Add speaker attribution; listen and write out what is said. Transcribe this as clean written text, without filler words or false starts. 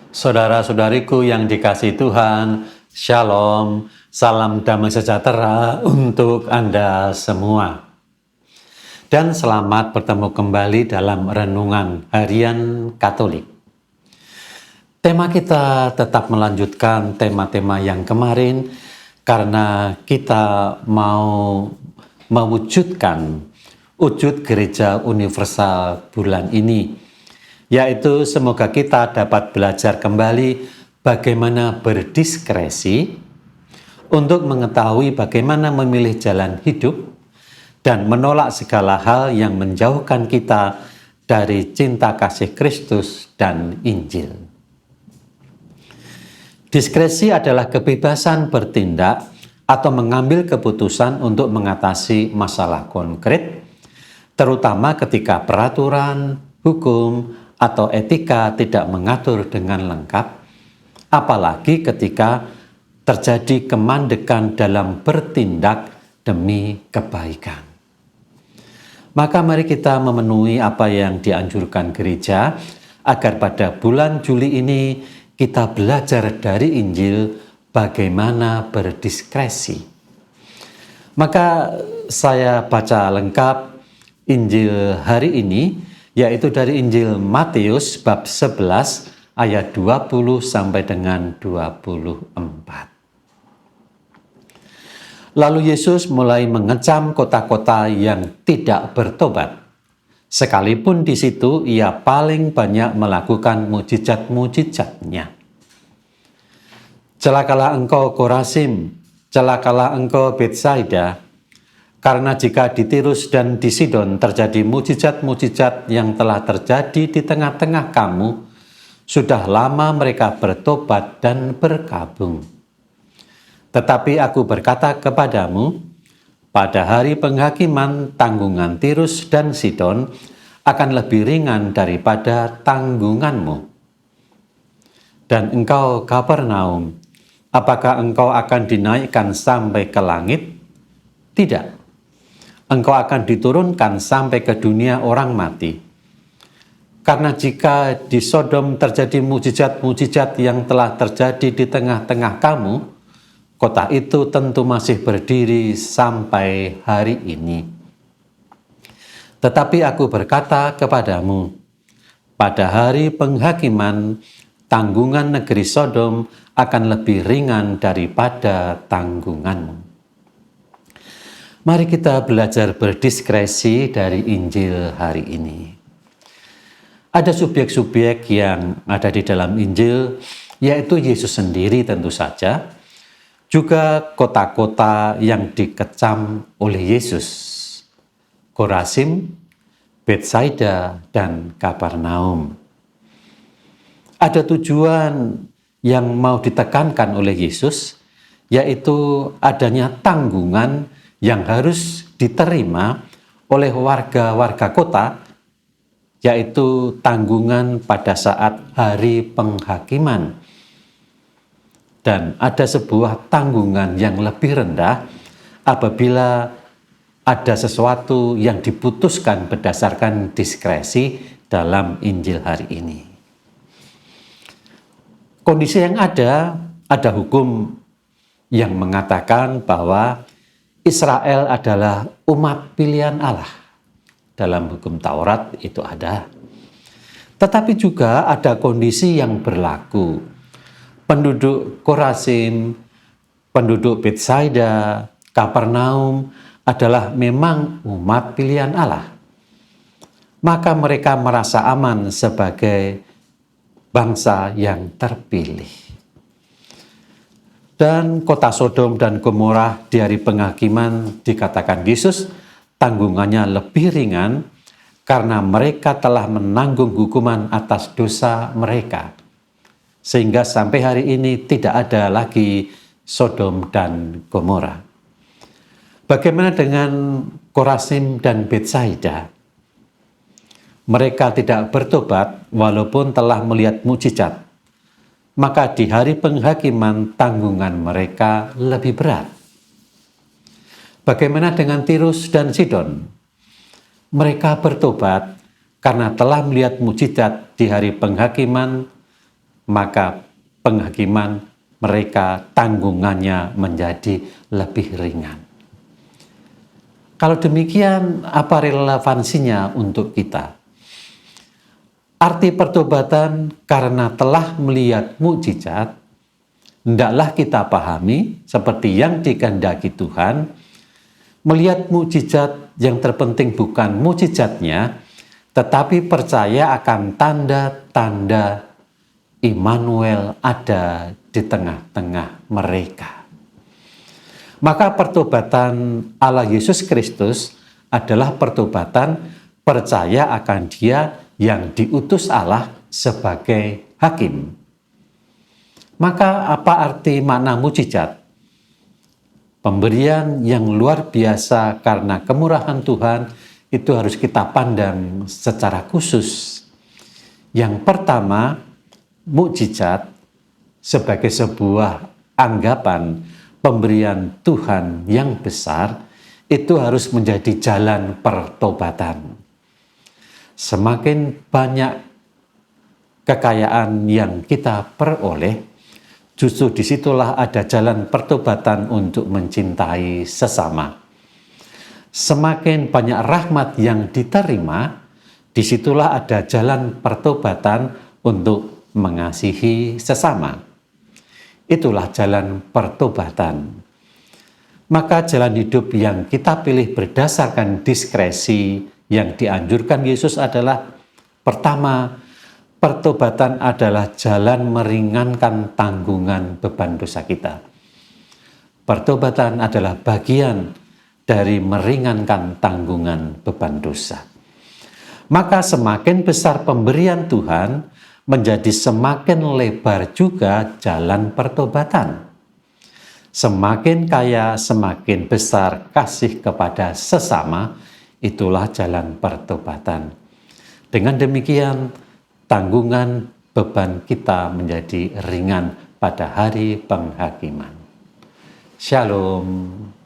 Speaker 1: Saudara-saudariku yang dikasihi Tuhan, Shalom, salam damai sejahtera untuk Anda semua. Dan selamat bertemu kembali dalam Renungan Harian Katolik. Tema kita tetap melanjutkan tema-tema yang kemarin karena kita mau mewujudkan wujud gereja universal bulan ini, yaitu semoga kita dapat belajar kembali bagaimana berdiskresi untuk mengetahui bagaimana memilih jalan hidup dan menolak segala hal yang menjauhkan kita dari cinta kasih Kristus dan Injil. Diskresi adalah kebebasan bertindak atau mengambil keputusan untuk mengatasi masalah konkret, terutama ketika peraturan, hukum, atau etika tidak mengatur dengan lengkap, apalagi ketika terjadi kemandekan dalam bertindak demi kebaikan. Maka mari kita memenuhi apa yang dianjurkan gereja, agar pada bulan Juli ini kita belajar dari Injil bagaimana berdiskresi. Maka saya baca lengkap Injil hari ini, yaitu dari Injil Matius bab 11 ayat 20 sampai dengan 24. Lalu Yesus mulai mengecam kota-kota yang tidak bertobat, sekalipun di situ ia paling banyak melakukan mujizat-mujizatnya. Celakalah engkau Korazim, celakalah engkau Betsaida, karena jika di Tirus dan di Sidon terjadi mujizat-mujizat yang telah terjadi di tengah-tengah kamu, sudah lama mereka bertobat dan berkabung. Tetapi aku berkata kepadamu, pada hari penghakiman tanggungan Tirus dan Sidon akan lebih ringan daripada tanggunganmu. Dan engkau Kapernaum, apakah engkau akan dinaikkan sampai ke langit? Tidak. Engkau akan diturunkan sampai ke dunia orang mati. Karena jika di Sodom terjadi mujizat-mujizat yang telah terjadi di tengah-tengah kamu, kota itu tentu masih berdiri sampai hari ini. Tetapi aku berkata kepadamu, pada hari penghakiman, tanggungan negeri Sodom akan lebih ringan daripada tanggunganmu. Mari kita belajar berdiskresi dari Injil hari ini. Ada subjek-subjek yang ada di dalam Injil, yaitu Yesus sendiri tentu saja, juga kota-kota yang dikecam oleh Yesus, Korazim, Betsaida, dan Kapernaum. Ada tujuan yang mau ditekankan oleh Yesus, yaitu adanya tanggungan yang harus diterima oleh warga-warga kota, yaitu tanggungan pada saat hari penghakiman. Dan ada sebuah tanggungan yang lebih rendah apabila ada sesuatu yang diputuskan berdasarkan diskresi dalam Injil hari ini. Kondisi yang ada hukum yang mengatakan bahwa Israel adalah umat pilihan Allah. Dalam hukum Taurat itu ada. Tetapi juga ada kondisi yang berlaku. Penduduk Korazim, penduduk Betsaida, Kapernaum adalah memang umat pilihan Allah. Maka mereka merasa aman sebagai bangsa yang terpilih. Dan kota Sodom dan Gomora di hari penghakiman dikatakan Yesus tanggungannya lebih ringan karena mereka telah menanggung hukuman atas dosa mereka. Sehingga sampai hari ini tidak ada lagi Sodom dan Gomora. Bagaimana dengan Korazim dan Betsaida? Mereka tidak bertobat walaupun telah melihat mujizat. Maka di hari penghakiman tanggungan mereka lebih berat. Bagaimana dengan Tirus dan Sidon? Mereka bertobat karena telah melihat mujizat di hari penghakiman, maka penghakiman mereka tanggungannya menjadi lebih ringan. Kalau demikian, apa relevansinya untuk kita? Arti pertobatan karena telah melihat mukjizat, hendaklah kita pahami seperti yang dikehendaki Tuhan. Melihat mukjizat yang terpenting bukan mukjizatnya, tetapi percaya akan tanda-tanda Immanuel ada di tengah-tengah mereka. Maka pertobatan Allah Yesus Kristus adalah pertobatan percaya akan Dia yang diutus Allah sebagai hakim. Maka apa arti makna mukjizat? Pemberian yang luar biasa karena kemurahan Tuhan itu harus kita pandang secara khusus. Yang pertama, mukjizat sebagai sebuah anggapan pemberian Tuhan yang besar itu harus menjadi jalan pertobatan. Semakin banyak kekayaan yang kita peroleh, justru disitulah ada jalan pertobatan untuk mencintai sesama. Semakin banyak rahmat yang diterima, disitulah ada jalan pertobatan untuk mengasihi sesama. Itulah jalan pertobatan. Maka jalan hidup yang kita pilih berdasarkan diskresi yang dianjurkan Yesus adalah pertama, pertobatan adalah jalan meringankan tanggungan beban dosa kita. Pertobatan adalah bagian dari meringankan tanggungan beban dosa. Maka semakin besar pemberian Tuhan, menjadi semakin lebar juga jalan pertobatan. Semakin kaya, semakin besar kasih kepada sesama, itulah jalan pertobatan. Dengan demikian, tanggungan beban kita menjadi ringan pada hari penghakiman. Shalom.